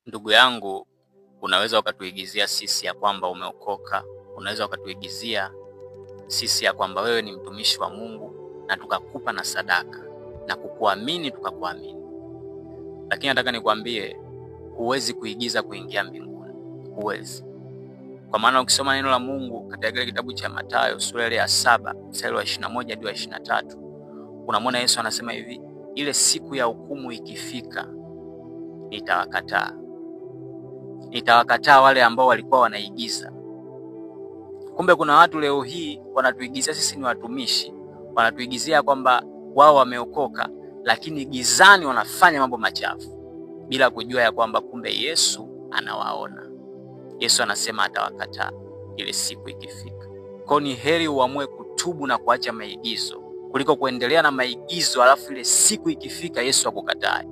Ndugu yangu, unaweza ukatuigizia sisi ya kwamba umeokoka, unaweza ukatuigizia sisi ya kwamba wewe ni mtumishi wa Mungu na tukakupa na sadaka na kukuamini tukakuamini. Lakini nataka nikwambie, huwezi kuigiza kuingia mbinguni. Huwezi. Kwa maana ukisoma neno la Mungu katika kile kitabu cha Mathayo sura ya 7 mstari wa 21 hadi wa 23, unamwona Yesu anasema hivi: ile siku ya hukumu ikifika, nitawakataa wale ambao walikuwa wanaigiza. Kumbe kuna watu leo hii wanatuigizia sisi ni watumishi, wanatuigizia kwamba wao wameokoka, lakini gizani wanafanya mambo machafu bila kujua ya kwamba kumbe Yesu anawaona. Yesu anasema atawakataa ile siku ikifika. Kwa ni heri uamue kutubu na kuacha maigizo kuliko kuendelea na maigizo alafu ile siku ikifika Yesu akukatae.